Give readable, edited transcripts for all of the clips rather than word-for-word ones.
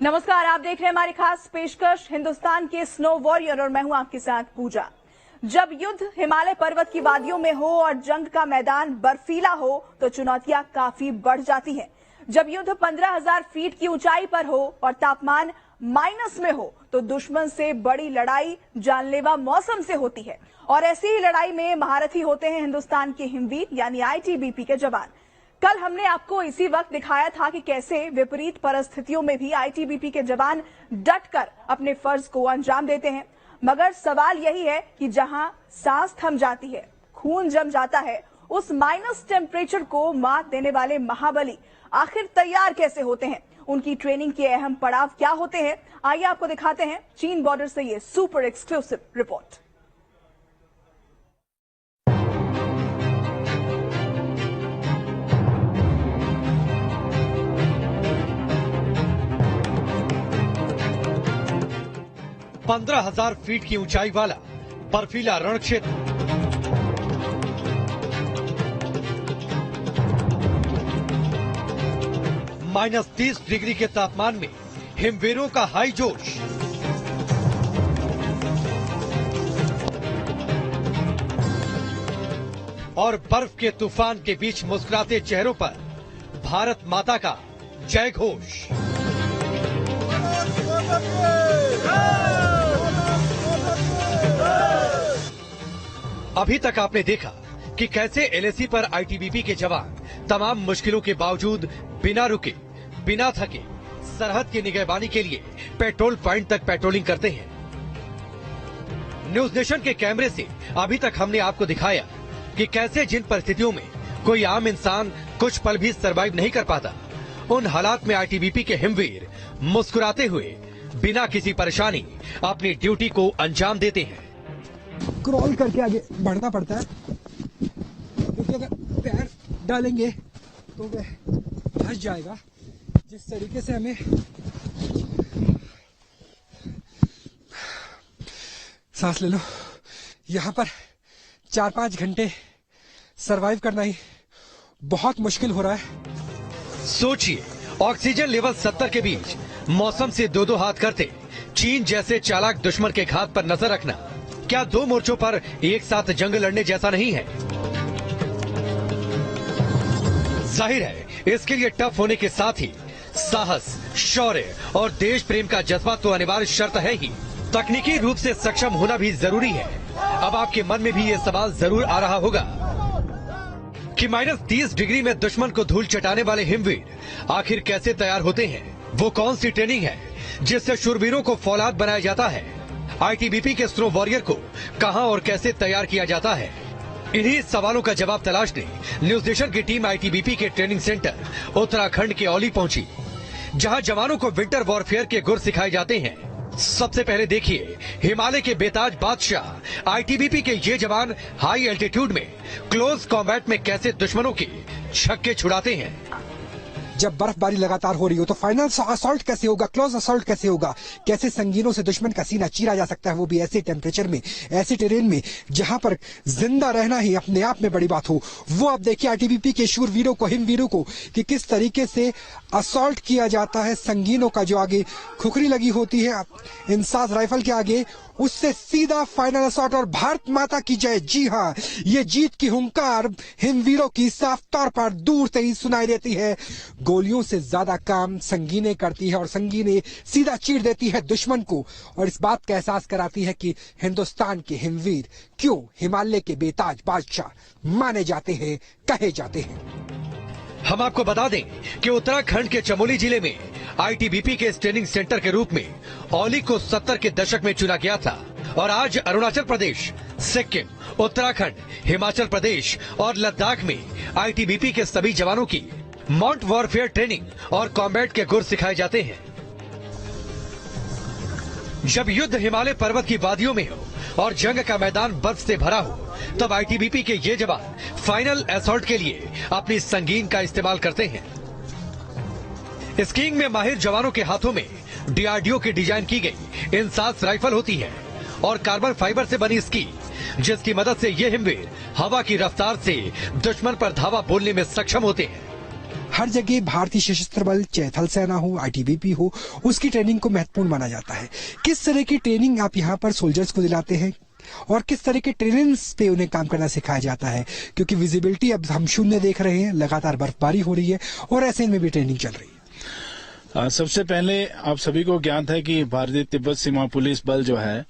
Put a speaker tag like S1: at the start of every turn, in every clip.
S1: नमस्कार, आप देख रहे हैं हमारी खास पेशकश हिंदुस्तान के स्नो वॉरियर और मैं हूं आपके साथ पूजा। जब युद्ध हिमालय पर्वत की वादियों में हो और जंग का मैदान बर्फीला हो तो चुनौतियां काफी बढ़ जाती हैं। जब युद्ध 15,000 फीट की ऊंचाई पर हो और तापमान माइनस में हो तो दुश्मन से बड़ी लड़ाई जानलेवा मौसम से होती है और ऐसी ही लड़ाई में महारथी होते हैं हिंदुस्तान के हिमवीर यानी आईटीबीपी के जवान। कल हमने आपको इसी वक्त दिखाया था कि कैसे विपरीत परिस्थितियों में भी आईटीबीपी के जवान डटकर अपने फर्ज को अंजाम देते हैं। मगर सवाल यही है कि जहां सांस थम जाती है, खून जम जाता है, उस माइनस टेम्परेचर को मात देने वाले महाबली आखिर तैयार कैसे होते हैं? उनकी ट्रेनिंग के अहम पड़ाव क्या होते हैं? आइए आपको दिखाते हैं चीन बॉर्डर से ये सुपर एक्सक्लूसिव रिपोर्ट।
S2: पंद्रह 15,000 फीट की ऊंचाई वाला बर्फीला रण क्षेत्र, -30 डिग्री के तापमान में हिमवीरों का हाई जोश। और बर्फ के तूफान के बीच मुस्कुराते चेहरों पर भारत माता का जय घोष। अभी तक आपने देखा कि कैसे एलएसी पर आईटीबीपी के जवान तमाम मुश्किलों के बावजूद बिना रुके, बिना थके सरहद की निगहबानी के लिए पेट्रोल पॉइंट तक पेट्रोलिंग करते हैं। न्यूज नेशन के कैमरे से अभी तक हमने आपको दिखाया कि कैसे जिन परिस्थितियों में कोई आम इंसान कुछ पल भी सरवाइव नहीं कर पाता, उन हालात में आईटीबीपी के हिमवीर मुस्कुराते हुए बिना किसी परेशानी अपनी ड्यूटी को अंजाम देते हैं।
S3: क्रॉल करके आगे बढ़ना पड़ता है क्योंकि अगर पैर डालेंगे तो वह फंस जाएगा। जिस तरीके से हमें सांस ले लो, यहाँ पर 4-5 घंटे सरवाइव करना ही बहुत मुश्किल हो रहा है।
S2: सोचिए, ऑक्सीजन लेवल 70 के बीच मौसम से दो हाथ करते चीन जैसे चालाक दुश्मन के घात पर नजर रखना क्या दो मोर्चों पर एक साथ जंग लड़ने जैसा नहीं है? जाहिर है, इसके लिए टफ होने के साथ ही साहस, शौर्य और देश प्रेम का जज्बा तो अनिवार्य शर्त है ही। तकनीकी रूप से सक्षम होना भी जरूरी है। अब आपके मन में भी ये सवाल जरूर आ रहा होगा कि -30 डिग्री में दुश्मन को धूल चटाने वाले हिमवीर आखिर कैसे तैयार होते हैं? वो कौन सी ट्रेनिंग है जिससे शूरवीरों को फौलाद बनाया जाता है? आईटीबीपी के स्नो वॉरियर को कहां और कैसे तैयार किया जाता है? इन्हीं सवालों का जवाब तलाशने न्यूज नेशन की टीम आईटीबीपी के ट्रेनिंग सेंटर उत्तराखंड के औली पहुंची, जहां जवानों को विंटर वॉरफेयर के गुर सिखाए जाते हैं। सबसे पहले देखिए हिमालय के बेताज बादशाह आईटीबीपी के ये जवान हाई एल्टीट्यूड में क्लोज कॉम्बैट में कैसे दुश्मनों के छक्के छुड़ाते हैं।
S3: जब बर्फबारी लगातार हो रही हो तो फाइनल असॉल्ट कैसे होगा, क्लोज असॉल्ट कैसे होगा, कैसे संगीनों से दुश्मन का सीना चीरा जा सकता है, वो भी ऐसे टेम्परेचर में, ऐसे टेरेन में जहां पर जिंदा रहना ही अपने आप में बड़ी बात हो। वो आप देखिए आईटीबीपी के शूरवीरों को, हिमवीरों को कि किस तरीके से असॉल्ट किया जाता है। संगीनों का जो आगे खुखरी लगी होती है इंसास राइफल के आगे, उससे सीधा फाइनल असॉल्ट और भारत माता की जय। जी हाँ, ये जीत की हुंकार हिमवीरों की साफ तौर पर दूर से ही सुनाई देती है। गोलियों से ज्यादा काम संगीने करती है और संगीने सीधा चीर देती है दुश्मन को और इस बात का एहसास कराती है कि हिंदुस्तान के हिमवीर क्यों हिमालय के बेताज बादशाह माने जाते हैं, कहे जाते हैं।
S2: हम आपको बता दें कि उत्तराखंड के चमोली जिले में आईटीबीपी के ट्रेनिंग सेंटर के रूप में औली को 70 के दशक में चुना गया था और आज अरुणाचल प्रदेश, सिक्किम, उत्तराखंड, हिमाचल प्रदेश और लद्दाख में आईटीबीपी के सभी जवानों की माउंट वॉरफेयर ट्रेनिंग और कॉम्बैट के गुर सिखाए जाते हैं। जब युद्ध हिमालय पर्वत की वादियों में हो और जंग का मैदान बर्फ से भरा हो, तब आईटीबीपी के ये जवान फाइनल असॉल्ट के लिए अपनी संगीन का इस्तेमाल करते हैं। स्कीइंग में माहिर जवानों के हाथों में डीआरडीओ की डिजाइन की गई इंसास राइफल होती है और कार्बन फाइबर से बनी स्की, जिसकी मदद से ये हिमवीर हवा की रफ्तार से दुश्मन पर धावा बोलने में सक्षम होते हैं।
S3: हर जगह भारतीय सशस्त्र बल, चाहे थल सेना हो, आईटीबीपी हो, उसकी ट्रेनिंग को महत्वपूर्ण माना जाता है। किस तरह की ट्रेनिंग आप यहाँ पर सोल्जर्स को दिलाते हैं और किस तरह के ट्रेनिंग्स पे उन्हें काम करना सिखाया जाता है? क्योंकि विजिबिलिटी अब हम शून्य देख रहे हैं, लगातार बर्फबारी हो रही है और ऐसे में भी ट्रेनिंग चल रही है।
S4: सबसे पहले आप सभी को ज्ञात है कि भारतीय तिब्बत सीमा पुलिस बल जो है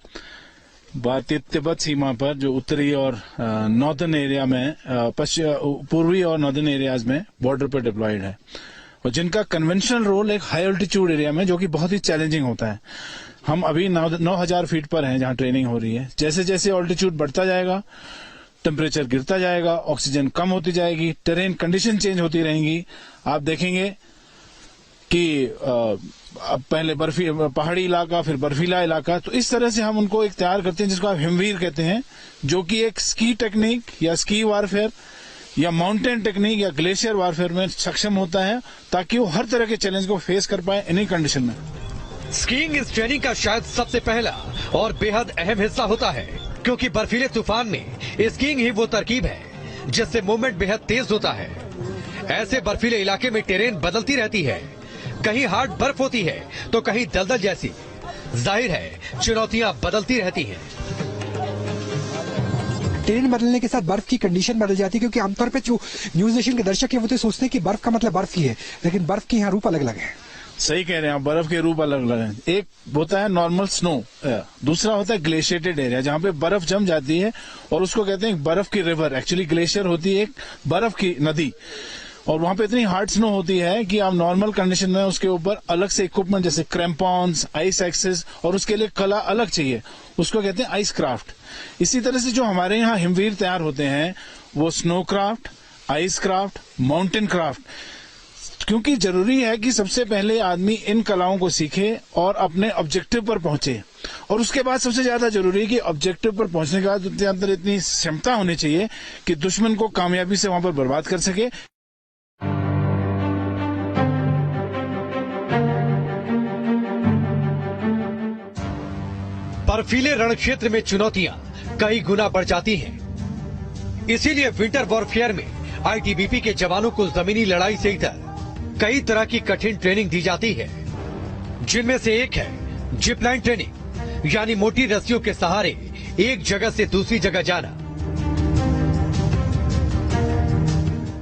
S4: भारतीय तिब्बत सीमा पर जो उत्तरी और नॉर्दर्न एरिया में पूर्वी और नॉर्दर्न एरियाज में बॉर्डर पर डिप्लॉयड है और जिनका कन्वेंशनल रोल एक हाई ऑल्टीट्यूड एरिया में जो कि बहुत ही चैलेंजिंग होता है। हम अभी 9,000 फीट पर हैं जहां ट्रेनिंग हो रही है। जैसे जैसे ऑल्टीट्यूड बढ़ता जाएगा, टेम्परेचर गिरता जाएगा, ऑक्सीजन कम होती जाएगी, टेरेन कंडीशन चेंज होती रहेंगी। आप देखेंगे कि पहले पहाड़ी इलाका, फिर बर्फीला इलाका, तो इस तरह से हम उनको एक तैयार करते हैं जिसको आप हिमवीर कहते हैं, जो कि एक स्की टेक्निक या स्की वारफेयर या माउंटेन टेक्निक या ग्लेशियर वारफेयर में सक्षम होता है ताकि वो हर तरह के चैलेंज को फेस कर पाए एनी कंडीशन में।
S2: स्कीइंग इस ट्रेनिंग का शायद सबसे पहला और बेहद अहम हिस्सा होता है, क्योंकि बर्फीले तूफान में स्कीइंग ही वो तरकीब है जिससे मूवमेंट बेहद तेज होता है। ऐसे बर्फीले इलाके में टेरेन बदलती रहती है, कहीं हार्ड बर्फ होती है तो कहीं दलदल जैसी। जाहिर है चुनौतियां बदलती रहती हैं।
S3: ट्रेन बदलने के साथ बर्फ की कंडीशन बदल जाती है, क्योंकि आमतौर पे जो न्यूज नेशन के दर्शक हैं वो तो सोचते हैं कि बर्फ का मतलब बर्फ ही है, लेकिन बर्फ के यहाँ रूप अलग अलग है।
S4: सही कह रहे हैं आप, बर्फ के रूप अलग अलग हैं। एक होता है नॉर्मल स्नो, दूसरा होता है ग्लेशिएटेड एरिया जहां पे बर्फ जम जाती है और उसको कहते हैं बर्फ की रिवर। एक्चुअली ग्लेशियर होती है एक बर्फ की नदी और वहां पे इतनी हार्ड स्नो होती है कि आप नॉर्मल कंडीशन में उसके ऊपर अलग से इक्विपमेंट जैसे क्रैम्पॉन्स, आइस एक्सेस और उसके लिए कला अलग चाहिए, उसको कहते हैं आइस क्राफ्ट। इसी तरह से जो हमारे यहाँ हिमवीर तैयार होते हैं वो snow craft, ice craft, mountain craft, क्योंकि जरूरी है कि सबसे पहले आदमी इन कलाओं को सीखे और अपने ऑब्जेक्टिव पर पहुंचे और उसके बाद सबसे ज्यादा जरूरी है कि ऑब्जेक्टिव पर पहुंचने के बाद उसके अंदर इतनी क्षमता होनी चाहिए कि दुश्मन को कामयाबी से वहां पर बर्बाद कर सके।
S2: बर्फीले रण क्षेत्र में चुनौतियां कई गुना बढ़ जाती हैं। इसीलिए विंटर वॉरफेयर में आईटीबीपी के जवानों को जमीनी लड़ाई से इतर कई तरह की कठिन ट्रेनिंग दी जाती है, जिनमें से एक है जिप लाइन ट्रेनिंग, यानी मोटी रस्सियों के सहारे एक जगह से दूसरी जगह जाना।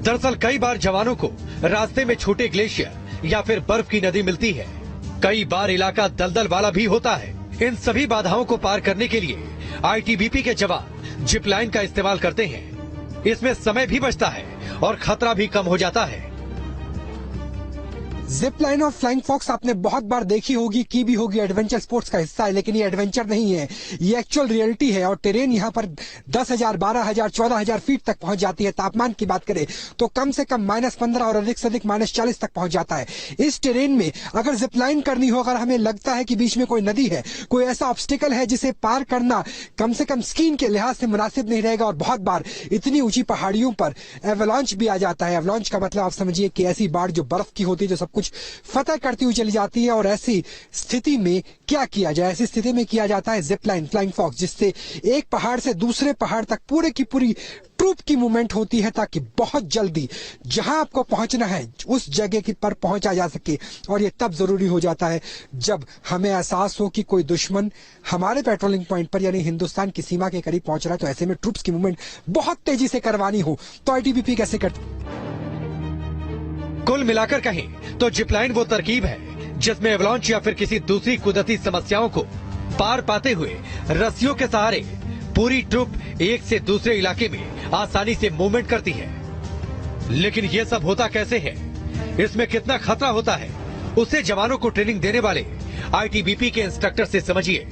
S2: दरअसल कई बार जवानों को रास्ते में छोटे ग्लेशियर या फिर बर्फ की नदी मिलती है। कई बार इलाका दलदल वाला भी होता है। इन सभी बाधाओं को पार करने के लिए आईटीबीपी के जवान जिप लाइन का इस्तेमाल करते हैं। इसमें समय भी बचता है और खतरा भी कम हो जाता है।
S3: जिप लाइन और फ्लाइंग फॉक्स आपने बहुत बार देखी होगी, की भी होगी, एडवेंचर स्पोर्ट्स का हिस्सा है, लेकिन ये एडवेंचर नहीं है, ये एक्चुअल रियलिटी है। और टेरेन यहाँ पर 10,000, 12,000, 14,000 फीट तक पहुंच जाती है। तापमान की बात करें तो कम से कम -15 और अधिक से अधिक -40 तक पहुंच जाता है। इस टेरेन में अगर जिप लाइन करनी हो, अगर हमें लगता है कि बीच में कोई नदी है, कोई ऐसा ऑब्स्टिकल है जिसे पार करना कम से कम स्कीइंग के लिहाज से मुनासिब नहीं रहेगा, और बहुत बार इतनी ऊंची पहाड़ियों पर एवलांच भी आ जाता है। एवलांच का मतलब आप समझिए कि ऐसी बाढ़ जो बर्फ की होती है, जो सब कुछ फतह करती हुई चली जाती है। और ऐसी स्थिति में क्या किया जाए? ऐसी स्थिति में किया जाता है जिप लाइन, फ्लाइंग फॉक्स, जिससे एक पहाड़ से दूसरे पहाड़ तक पूरे की पूरी ट्रूप की मूवमेंट होती है, ताकि बहुत जल्दी जहां आपको पहुंचना है उस जगह की पर पहुंचा जा सके। और ये तब जरूरी हो जाता है जब हमें एहसास हो कि कोई दुश्मन हमारे पेट्रोलिंग पॉइंट पर यानी हिंदुस्तान की सीमा के करीब पहुंच रहा है। तो ऐसे में ट्रूप्स की मूवमेंट बहुत तेजी से करवानी हो तो आईटीबीपी कैसे करती?
S2: कुल मिलाकर कहें तो जिपलाइन वो तरकीब है जिसमें एवलांच या फिर किसी दूसरी कुदरती समस्याओं को पार पाते हुए रस्सियों के सहारे पूरी ट्रुप एक से दूसरे इलाके में आसानी से मूवमेंट करती है। लेकिन ये सब होता कैसे है, इसमें कितना खतरा होता है, उसे जवानों को ट्रेनिंग देने वाले आईटीबीपी के इंस्ट्रक्टर से समझिए।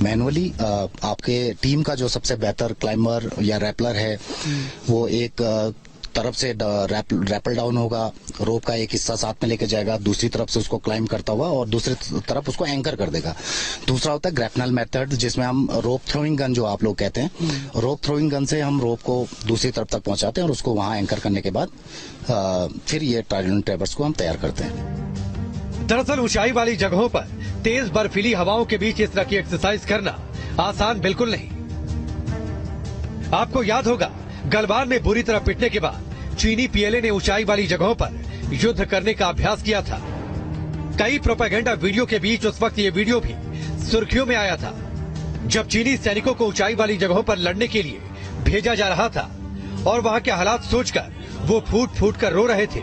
S5: मैनुअली आपके टीम का जो सबसे बेहतर क्लाइंबर या रैपलर है वो एक तरफ से रैपल डाउन होगा, रोप का एक हिस्सा साथ में लेके जाएगा, दूसरी तरफ से उसको क्लाइंब करता हुआ और दूसरी तरफ उसको एंकर कर देगा। दूसरा होता है ग्रैपनल मेथड, जिसमें हम रोप थ्रोइंग गन जो आप लोग कहते हैं, रोप थ्रोइंग गन से हम रोप को दूसरी तरफ तक पहुंचाते हैं और उसको वहां एंकर करने के बाद फिर ये ट्रायडल ट्रेवर्स को हम तैयार करते हैं।
S2: दरअसल ऊंचाई वाली जगहों पर तेज बर्फीली हवाओं के बीच इस तरह की एक्सरसाइज करना आसान बिल्कुल नहीं। आपको याद होगा गलवान में बुरी तरह पिटने के बाद चीनी पीएलए ने ऊंचाई वाली जगहों पर युद्ध करने का अभ्यास किया था। कई प्रोपेगेंडा वीडियो के बीच उस वक्त ये वीडियो भी सुर्खियों में आया था, जब चीनी सैनिकों को ऊंचाई वाली जगहों पर लड़ने के लिए भेजा जा रहा था और वहां के हालात सोचकर वो फूट फूट कर रो रहे थे।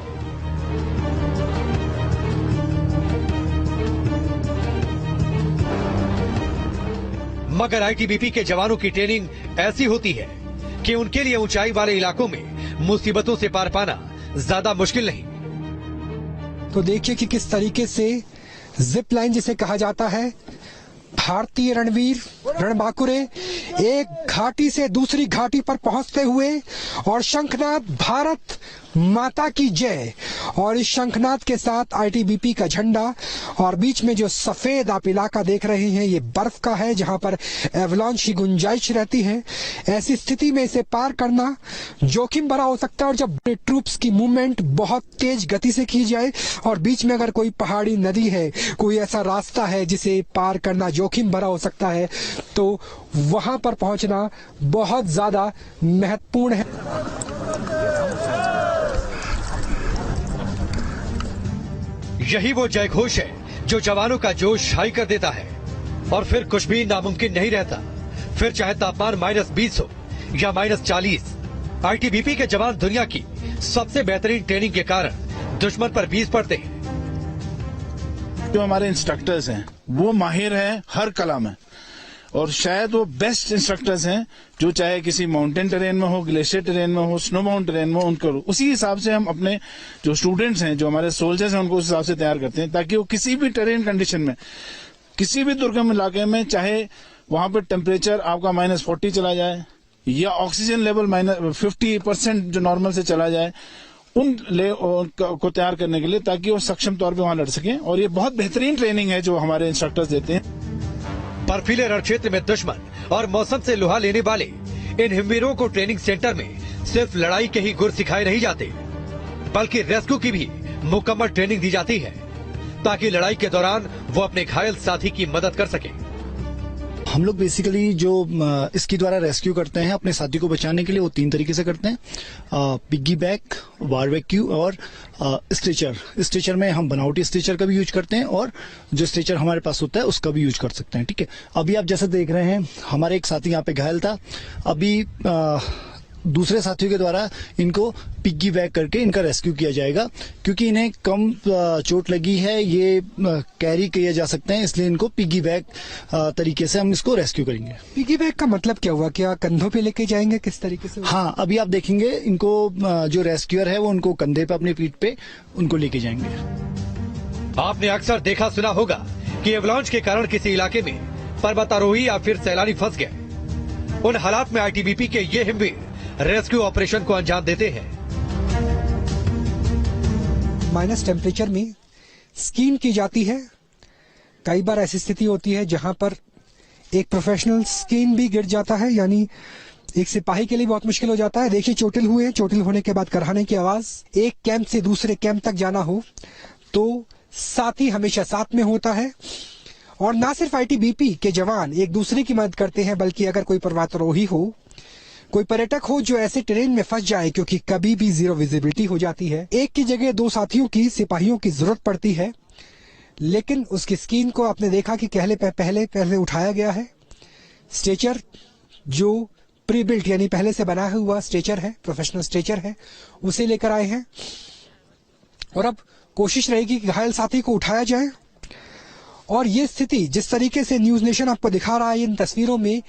S2: मगर आईटीबीपी के जवानों की ट्रेनिंग ऐसी होती है कि उनके लिए ऊंचाई वाले इलाकों में मुसीबतों से पार पाना ज्यादा मुश्किल नहीं।
S3: तो देखिए कि किस तरीके से जिप लाइन जिसे कहा जाता है, भारतीय रणवीर रणबांकुरे एक घाटी से दूसरी घाटी पर पहुंचते हुए और शंखनाद भारत माता की जय, और इस शंखनाद के साथ आईटीबीपी का झंडा, और बीच में जो सफेद आप इलाका देख रहे हैं ये बर्फ का है जहां पर एवलांच की गुंजाइश रहती है। ऐसी स्थिति में इसे पार करना जोखिम भरा हो सकता है, और जब ट्रूप्स की मूवमेंट बहुत तेज गति से की जाए और बीच में अगर कोई पहाड़ी नदी है, कोई ऐसा रास्ता है जिसे पार करना जोखिम भरा हो सकता है, तो वहां पर पहुंचना बहुत ज्यादा महत्वपूर्ण है।
S2: यही वो जयघोष है जो जवानों का जोश हाई कर देता है, और फिर कुछ भी नामुमकिन नहीं रहता। फिर चाहे तापमान -20 हो या -40, आईटीबीपी के जवान दुनिया की सबसे बेहतरीन ट्रेनिंग के कारण दुश्मन पर बीस पड़ते हैं।
S4: जो हमारे इंस्ट्रक्टर्स हैं वो माहिर हैं हर कला में, और शायद वो बेस्ट इंस्ट्रक्टर्स हैं जो चाहे किसी माउंटेन टेरेन में हो, ग्लेशियर टेरेन में हो, स्नो माउंट टेरेन में हो, उनको उसी हिसाब से हम अपने जो स्टूडेंट्स हैं, जो हमारे सोल्जर्स हैं, उनको उस हिसाब से तैयार करते हैं ताकि वो किसी भी टेरेन कंडीशन में, किसी भी दुर्गम इलाके में, चाहे वहां पर टेम्परेचर आपका -40 चला जाए या ऑक्सीजन लेवल -50% जो नॉर्मल से चला जाए, को तैयार करने के लिए, ताकि वो सक्षम तौर पे वहां लड़ सकें। और ये बहुत बेहतरीन ट्रेनिंग है जो हमारे इंस्ट्रक्टर्स देते हैं।
S2: बर्फीले रण क्षेत्र में दुश्मन और मौसम से लुहा लेने वाले इन हिमवीरों को ट्रेनिंग सेंटर में सिर्फ लड़ाई के ही गुर सिखाए नहीं जाते, बल्कि रेस्क्यू की भी मुकम्मल ट्रेनिंग दी जाती है ताकि लड़ाई के दौरान वो अपने घायल साथी की मदद कर सके।
S6: हम लोग बेसिकली जो इसके द्वारा रेस्क्यू करते हैं अपने साथी को बचाने के लिए, वो 3 तरीके से करते हैं, पिग्गी बैक, बारबेक्यू और स्ट्रेचर। स्ट्रेचर में हम बनावटी स्ट्रेचर का भी यूज करते हैं और जो स्ट्रेचर हमारे पास होता है उसका भी यूज कर सकते हैं। ठीक है, अभी आप जैसे देख रहे हैं हमारे एक साथी यहाँ पे घायल था, अभी दूसरे साथियों के द्वारा इनको पिग्गी बैक करके इनका रेस्क्यू किया जाएगा, क्योंकि इन्हें कम चोट लगी है, ये कैरी किए जा सकते हैं, इसलिए इनको पिग्गी बैक तरीके से हम इसको रेस्क्यू करेंगे।
S3: पिग्गी बैक का मतलब क्या हुआ? क्या कंधों पे लेके जाएंगे, किस तरीके से?
S6: हाँ, अभी आप देखेंगे इनको जो रेस्क्यूअर है वो उनको कंधे पे, अपनी पीठ पे उनको लेके जाएंगे।
S2: आपने अक्सर देखा सुना होगा कि एवलांच के कारण किसी इलाके में पर्वतारोही या फिर सैलानी फंस गए। उन हालात में आईटीबीपी के ये हिमवीर रेस्क्यू ऑपरेशन को अंजाम देते हैं।
S3: माइनस टेम्परेचर में स्कीइंग की जाती है। कई बार ऐसी स्थिति होती है जहां पर एक प्रोफेशनल स्कीइंग भी गिर जाता है, यानी एक सिपाही के लिए बहुत मुश्किल हो जाता है। देखिए, चोटिल हुए, चोटिल होने के बाद कराने की आवाज। एक कैंप से दूसरे कैंप तक जाना हो तो साथी हमेशा साथ में होता है, और ना सिर्फ आईटीबीपी के जवान एक दूसरे की मदद करते हैं, बल्कि अगर कोई पर्वतारोही हो, कोई पर्यटक हो जो ऐसे ट्रेन में फंस जाए, क्योंकि कभी भी जीरो विजिबिलिटी हो जाती है, एक की जगह 2 साथियों की, सिपाहियों की जरूरत पड़ती है। लेकिन उसकी स्कीन को आपने देखा कि पहले उठाया गया है। स्ट्रेचर जो प्री बिल्ट यानी पहले से बना हुआ स्ट्रेचर है, प्रोफेशनल स्ट्रेचर है, उसे लेकर आए हैं, और अब कोशिश रहेगी कि घायल साथी को उठाया जाए। और ये स्थिति जिस तरीके से न्यूज नेशन आपको दिखा रहा है इन तस्वीरों में,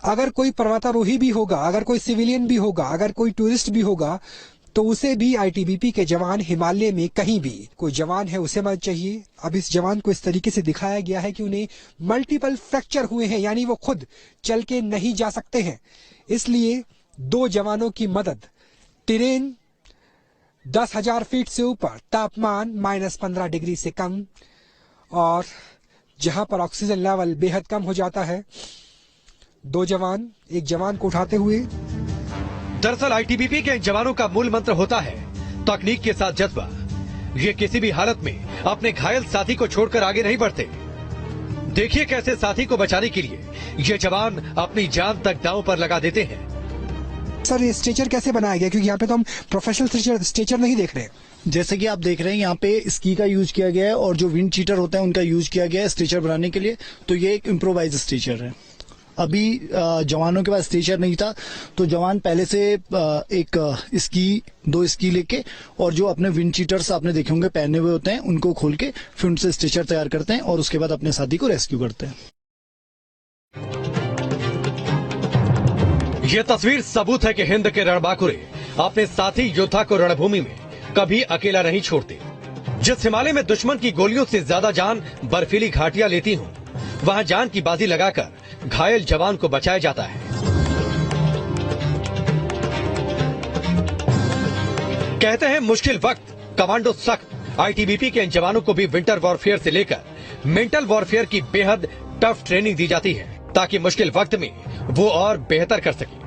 S3: अगर कोई पर्वतारोही भी होगा, अगर कोई सिविलियन भी होगा, अगर कोई टूरिस्ट भी होगा, तो उसे भी आईटीबीपी के जवान हिमालय में कहीं भी कोई जवान है उसे मदद चाहिए। अब इस जवान को इस तरीके से दिखाया गया है कि उन्हें मल्टीपल फ्रैक्चर हुए हैं, यानी वो खुद चल के नहीं जा सकते हैं। इसलिए 2 जवानों की मदद, टेरेन 10,000 फीट से ऊपर, तापमान -15 डिग्री से कम, और जहां पर ऑक्सीजन लेवल बेहद कम हो जाता है, 2 जवान एक जवान को उठाते हुए।
S2: दरअसल आईटीबीपी के जवानों का मूल मंत्र होता है तकनीक के साथ जज्बा। ये किसी भी हालत में अपने घायल साथी को छोड़कर आगे नहीं बढ़ते। देखिए कैसे साथी को बचाने के लिए ये जवान अपनी जान तक दांव पर लगा देते हैं।
S3: सर ये स्ट्रेचर कैसे बनाया गया, क्योंकि यहाँ पे तो हम प्रोफेशनल स्ट्रेचर नहीं देख रहे हैं।
S6: जैसे कि आप देख रहे हैं यहाँ पे स्की का यूज किया गया है और जो विंड चीटर होता है उनका यूज किया गया है स्ट्रेचर बनाने के लिए। तो ये एक इम्प्रोवाइज स्ट्रेचर है। अभी जवानों के पास स्ट्रेचर नहीं था तो जवान पहले से एक दो स्की लेके और जो अपने विंड चीटर्स आपने देखे होंगे पहने हुए होते हैं उनको खोल के फिर उनसे स्ट्रेचर तैयार करते हैं और उसके बाद अपने साथी को रेस्क्यू करते हैं।
S2: ये तस्वीर सबूत है कि हिंद के रणबांकुरे अपने साथी योद्धा को रणभूमि में कभी अकेला नहीं छोड़ते। जिस हिमालय में दुश्मन की गोलियों से ज्यादा जान बर्फीली घाटियां लेती हों, वहां जान की बाजी लगाकर घायल जवान को बचाया जाता है। कहते हैं मुश्किल वक्त कमांडो सख्त। आईटीबीपी के इन जवानों को भी विंटर वॉरफेयर से लेकर मेंटल वॉरफेयर की बेहद टफ ट्रेनिंग दी जाती है ताकि मुश्किल वक्त में वो और बेहतर कर सके।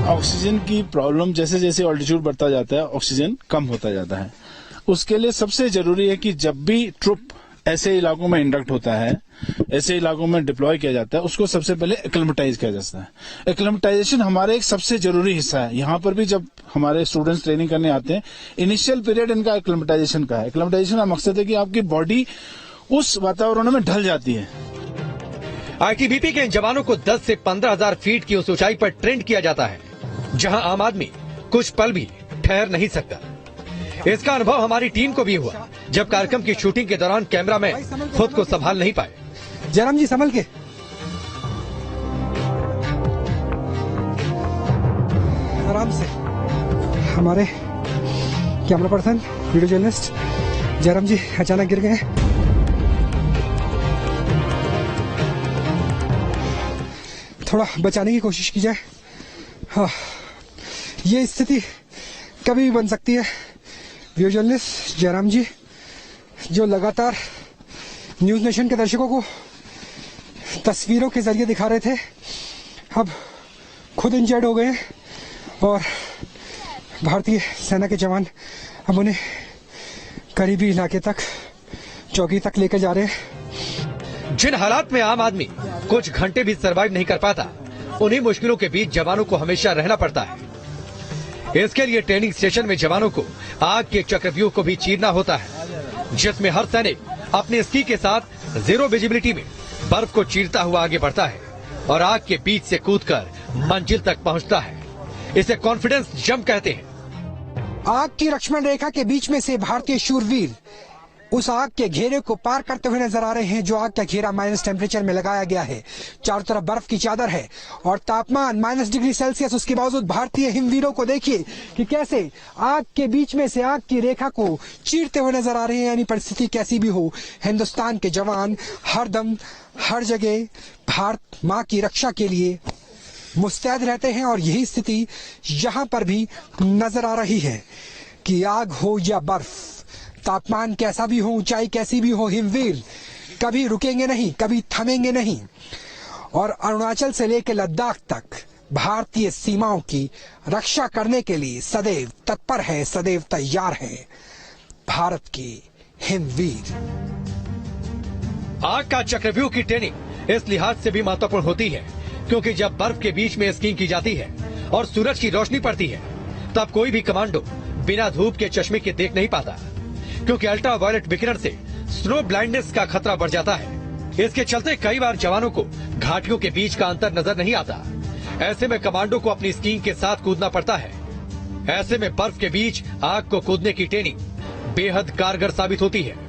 S4: ऑक्सीजन की प्रॉब्लम जैसे जैसे ऑल्टीट्यूड बढ़ता जाता है ऑक्सीजन कम होता जाता है। उसके लिए सबसे जरूरी है कि जब भी ट्रुप ऐसे इलाकों में इंडक्ट होता है, ऐसे इलाकों में डिप्लॉय किया जाता है, उसको सबसे पहले एक्लिमेटाइज किया जाता है। एक्लिमेटाइजेशन हमारा एक सबसे जरूरी हिस्सा है। यहाँ पर भी जब हमारे स्टूडेंट्स ट्रेनिंग करने आते हैं, इनिशियल पीरियड इनका एक्लिमेटाइजेशन का है। एक्लिमेटाइजेशन का मकसद है कि आपकी बॉडी उस वातावरण में ढल जाती है।
S2: आईटीबीपी के इन जवानों को 10 से 15,000 फीट की उस ऊंचाई पर ट्रेंड किया जाता है, जहां आम आदमी कुछ पल भी ठहर नहीं सकता। इसका अनुभव हमारी टीम को भी हुआ जब कार्यक्रम की शूटिंग के दौरान कैमरामैन खुद को संभाल नहीं पाए।
S3: जयराम जी संभल के, आराम से। हमारे camera person video journalist Jairam ji अचानक गिर गए। थोड़ा बचाने की कोशिश की जाए। हाँ, ये स्थिति कभी भी बन सकती है। वीडियो जर्नलिस्ट जयराम जी जो लगातार न्यूज नेशन के दर्शकों को तस्वीरों के जरिए दिखा रहे थे, अब खुद इंजर्ड हो गए और भारतीय सेना के जवान अब उन्हें करीबी इलाके तक, चौकी तक लेकर जा रहे हैं।
S2: जिन हालात में आम आदमी कुछ घंटे भी सरवाइव नहीं कर पाता, उन्हीं मुश्किलों के बीच जवानों को हमेशा रहना पड़ता है। इसके लिए ट्रेनिंग स्टेशन में जवानों को आग के चक्रव्यूह को भी चीरना होता है, जिसमें हर सैनिक अपने स्की के साथ जीरो विजिबिलिटी में बर्फ को चीरता हुआ आगे बढ़ता है और आग के बीच से कूदकर मंजिल तक पहुंचता है। इसे कॉन्फिडेंस जंप कहते हैं।
S3: आग की लक्ष्मण रेखा के बीच में से भारतीय शूरवीर उस आग के घेरे को पार करते हुए नजर आ रहे हैं, जो आग का घेरा माइनस टेम्परेचर में लगाया गया है। चारों तरफ बर्फ की चादर है और तापमान -डिग्री सेल्सियस। उसके बावजूद भारतीय हिमवीरों को देखिए कि कैसे आग के बीच में से आग की रेखा को चीरते हुए नजर आ रहे हैं। यानी परिस्थिति कैसी भी हो, हिंदुस्तान के जवान हर दम हर जगह भारत माँ की रक्षा के लिए मुस्तैद रहते हैं और यही स्थिति यहाँ पर भी नजर आ रही है कि आग हो या बर्फ, तापमान कैसा भी हो, ऊंचाई कैसी भी हो, हिमवीर कभी रुकेंगे नहीं, कभी थमेंगे नहीं। और अरुणाचल से लेकर लद्दाख तक भारतीय सीमाओं की रक्षा करने के लिए सदैव तत्पर है, सदैव तैयार है भारत के हिमवीर।
S2: आग का चक्रव्यूह की ट्रेनिंग इस लिहाज से भी महत्वपूर्ण होती है क्योंकि जब बर्फ के बीच में स्कीइंग की जाती है और सूरज की रोशनी पड़ती है, तब कोई भी कमांडो बिना धूप के चश्मे के देख नहीं पाता, क्योंकि अल्ट्रा वायलेट विकिरण से स्नो ब्लाइंडनेस का खतरा बढ़ जाता है। इसके चलते कई बार जवानों को घाटियों के बीच का अंतर नजर नहीं आता। ऐसे में कमांडो को अपनी स्कीइंग के साथ कूदना पड़ता है। ऐसे में बर्फ के बीच आग को कूदने की ट्रेनिंग बेहद कारगर साबित होती है।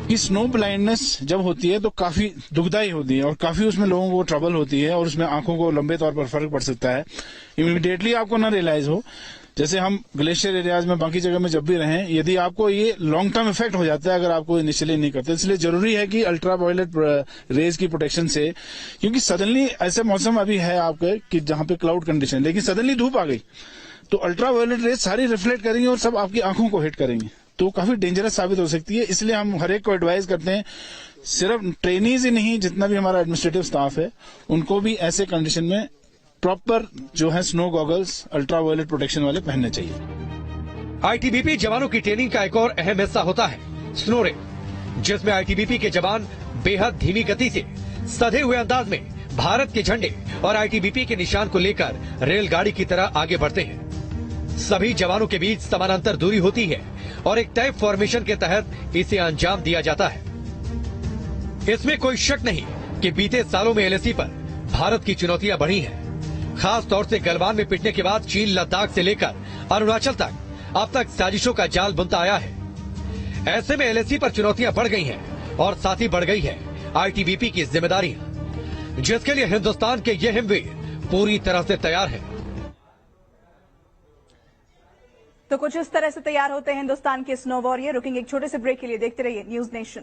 S4: कि स्नो ब्लाइंडनेस जब होती है तो काफी दुखदायी होती है और काफी उसमें लोगों को ट्रबल होती है और उसमें आंखों को लंबे तौर पर फर्क पड़ सकता है। इमीडिएटली आपको ना रियलाइज हो, जैसे हम ग्लेशियर एरियाज में बाकी जगह में जब भी रहें, यदि आपको ये लॉन्ग टर्म इफेक्ट हो जाता है अगर आपको इनिशियली नहीं करते। इसलिए जरूरी है कि अल्ट्रा वायलेट रेज की प्रोटेक्शन से, क्योंकि सडनली ऐसे मौसम अभी है आपके कि जहां पे क्लाउड कंडीशन, लेकिन सडनली धूप आ गई तो अल्ट्रा वायलेट रेज सारी रिफ्लेक्ट करेंगी और सब आपकी आंखों को हिट करेंगी, तो काफी डेंजरस साबित हो सकती है। इसलिए हम हर एक को एडवाइज करते हैं, सिर्फ ट्रेनीज ही नहीं, जितना भी हमारा एडमिनिस्ट्रेटिव स्टाफ है उनको भी ऐसे कंडीशन में प्रॉपर जो है snow goggles ultraviolet protection वाले पहनने चाहिए।
S2: आईटीबीपी जवानों की ट्रेनिंग का एक और अहम हिस्सा होता है स्नो रे, जिसमें आईटीबीपी के जवान बेहद धीमी गति से सधे हुए अंदाज में भारत के झंडे और आईटीबीपी के निशान को लेकर रेलगाड़ी की तरह आगे बढ़ते हैं। सभी जवानों के बीच समानांतर दूरी होती है और एक तय फॉर्मेशन के तहत इसे अंजाम दिया जाता है। इसमें कोई शक नहीं कि बीते सालों में एलएसी पर भारत की चुनौतियां बढ़ी हैं। खास तौर से गलवान में पिटने के बाद चीन लद्दाख से लेकर अरुणाचल तक अब तक साजिशों का जाल बुनता आया है। ऐसे में एलएसी पर चुनौतियां बढ़ गई हैं और साथ ही बढ़ गई है आईटीबीपी की जिम्मेदारियां, जिसके लिए हिंदुस्तान के ये हिमवीर पूरी तरह से तैयार हैं।
S1: तो कुछ इस तरह से तैयार होते हैं हिंदुस्तान के स्नो वॉरियर। रुकेंगे एक छोटे से ब्रेक के लिए, देखते रहिए न्यूज नेशन।